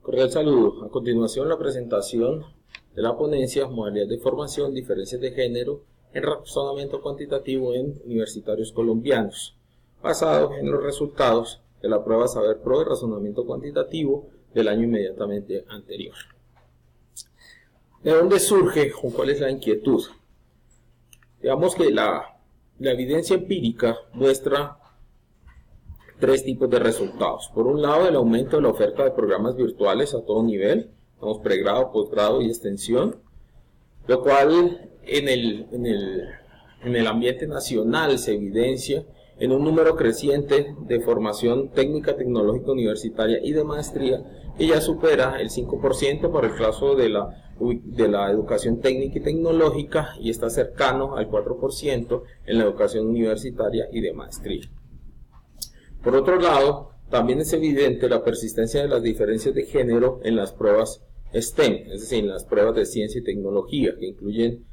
Cordial saludo. A continuación, la presentación de la ponencia Modalidades de formación, diferencias de género en razonamiento cuantitativo en universitarios colombianos, basado en los resultados de la prueba Saber Pro de razonamiento cuantitativo del año inmediatamente anterior. ¿De dónde surge o cuál es la inquietud? Digamos que la evidencia empírica muestra tres tipos de resultados. Por un lado, el aumento de la oferta de programas virtuales a todo nivel, pregrado, posgrado y extensión, lo cual en el ambiente nacional se evidencia en un número creciente de formación técnica, tecnológica, universitaria y de maestría, que ya supera el 5% para el caso de la educación técnica y tecnológica, y está cercano al 4% en la educación universitaria y de maestría. Por otro lado, también es evidente la persistencia de las diferencias de género en las pruebas STEM, es decir, en las pruebas de ciencia y tecnología, que incluyen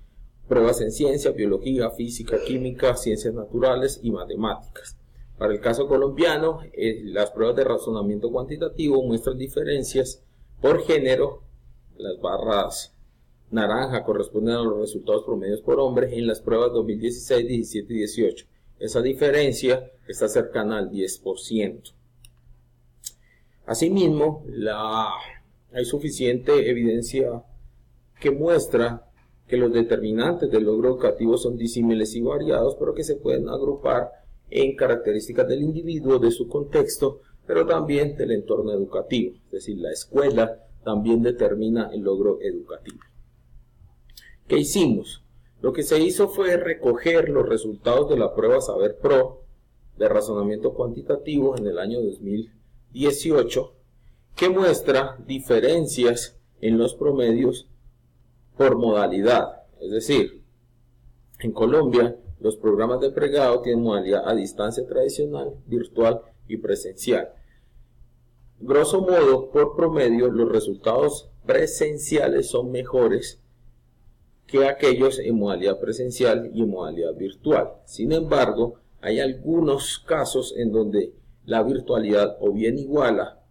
pruebas en ciencia, biología, física, química, ciencias naturales y matemáticas. Para el caso colombiano, las pruebas de razonamiento cuantitativo muestran diferencias por género. Las barras naranja corresponden a los resultados promedios por hombre en las pruebas 2016, 17 y 18. Esa diferencia está cercana al 10%. Asimismo, hay suficiente evidencia que muestra que los determinantes del logro educativo son disímiles y variados, pero que se pueden agrupar en características del individuo, de su contexto, pero también del entorno educativo. Es decir, la escuela también determina el logro educativo. ¿Qué hicimos? Lo que se hizo fue recoger los resultados de la prueba Saber Pro de razonamiento cuantitativo en el año 2018, que muestra diferencias en los promedios por modalidad. Es decir, en Colombia los programas de pregrado tienen modalidad a distancia tradicional, virtual y presencial. Grosso modo, por promedio, los resultados presenciales son mejores que aquellos en modalidad presencial y en modalidad virtual. Sin embargo, hay algunos casos en donde la virtualidad o bien iguala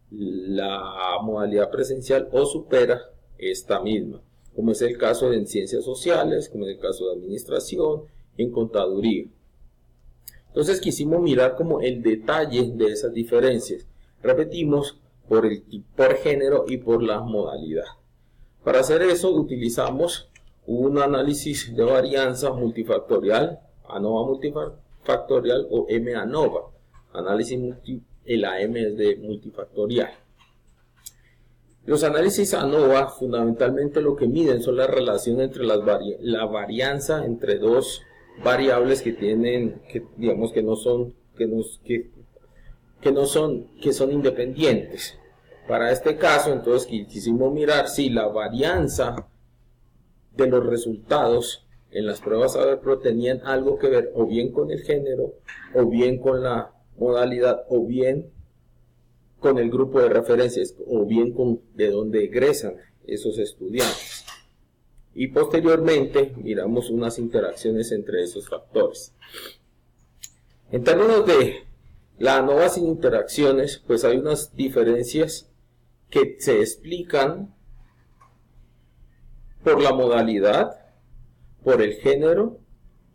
la modalidad presencial o supera esta misma, como es el caso en ciencias sociales, como es el caso de administración y en contaduría. Entonces quisimos mirar como el detalle de esas diferencias. Repetimos, por género y por la modalidad. Para hacer eso utilizamos un análisis de varianza multifactorial, ANOVA multifactorial o M-ANOVA. El AM es de multifactorial. Los análisis ANOVA fundamentalmente lo que miden son la relación entre la varianza entre dos variables que son independientes. Para este caso, entonces, quisimos mirar si la varianza de los resultados en las pruebas Saber Pro tenían algo que ver o bien con el género, o bien con la modalidad, o bien con el grupo de referencias, o bien con de dónde egresan esos estudiantes. Y posteriormente miramos unas interacciones entre esos factores. En términos de la ANOVA sin interacciones, pues hay unas diferencias que se explican por la modalidad, por el género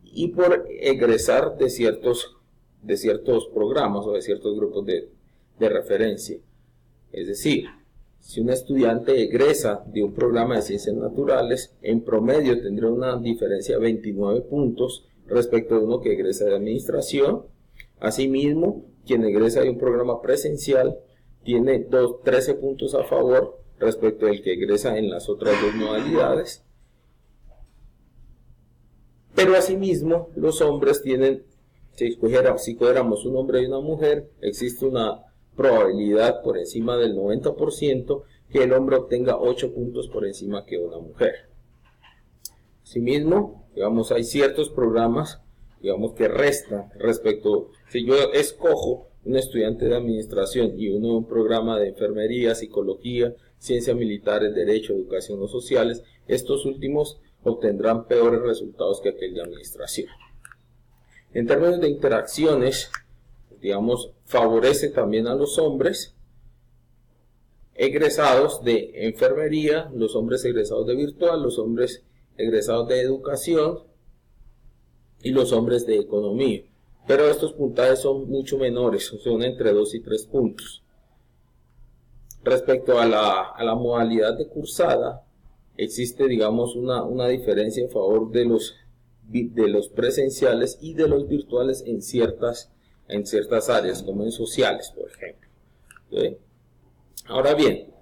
y por egresar de ciertos programas o de ciertos grupos de referencia. Es decir, si un estudiante egresa de un programa de ciencias naturales, en promedio tendrá una diferencia de 29 puntos respecto a uno que egresa de administración. Asimismo, quien egresa de un programa presencial tiene 13 puntos a favor respecto del que egresa en las otras dos modalidades. Pero asimismo, los hombres tienen, si cogiéramos un hombre y una mujer, existe una probabilidad por encima del 90% que el hombre obtenga 8 puntos por encima que una mujer. Asimismo, hay ciertos programas, que restan respecto, si yo escojo un estudiante de administración y uno de un programa de enfermería, psicología, ciencias militares, derecho, educación o sociales, estos últimos obtendrán peores resultados que aquel de administración. En términos de interacciones, favorece también a los hombres egresados de enfermería, los hombres egresados de virtual, los hombres egresados de educación y los hombres de economía. Pero estos puntajes son mucho menores, son entre 2 y 3 puntos. Respecto a la modalidad de cursada, existe, digamos, una diferencia en favor de los presenciales y de los virtuales en ciertas áreas, como en sociales, por ejemplo. ¿Sí? Ahora bien,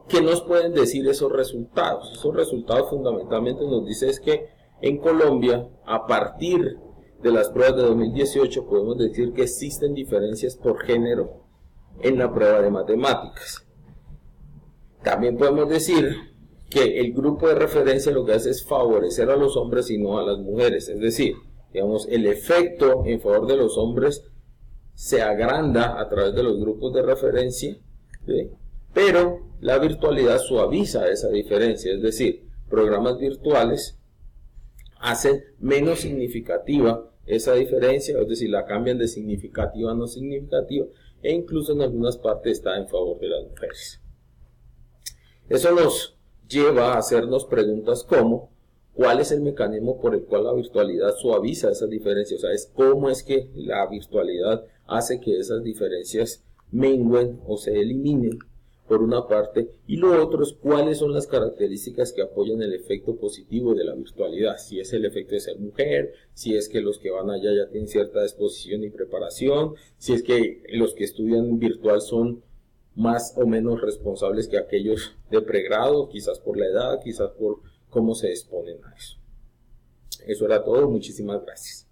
¿qué nos pueden decir esos resultados? Esos resultados fundamentalmente nos dicen es que en Colombia, a partir de las pruebas de 2018, podemos decir que existen diferencias por género en la prueba de matemáticas. También podemos decir que el grupo de referencia lo que hace es favorecer a los hombres y no a las mujeres, es decir, digamos, el efecto en favor de los hombres se agranda a través de los grupos de referencia, ¿sí? Pero la virtualidad suaviza esa diferencia, es decir, programas virtuales hacen menos significativa esa diferencia, es decir, la cambian de significativa a no significativa, e incluso en algunas partes está en favor de las mujeres. Eso nos lleva a hacernos preguntas como: ¿cuál es el mecanismo por el cual la virtualidad suaviza esas diferencias? O sea, ¿cómo es que la virtualidad hace que esas diferencias menguen o se eliminen, por una parte? Y lo otro es cuáles son las características que apoyan el efecto positivo de la virtualidad. Si es el efecto de ser mujer, si es que los que van allá ya tienen cierta disposición y preparación, si es que los que estudian virtual son más o menos responsables que aquellos de pregrado, quizás por la edad, quizás por cómo se exponen a eso. Eso era todo, muchísimas gracias.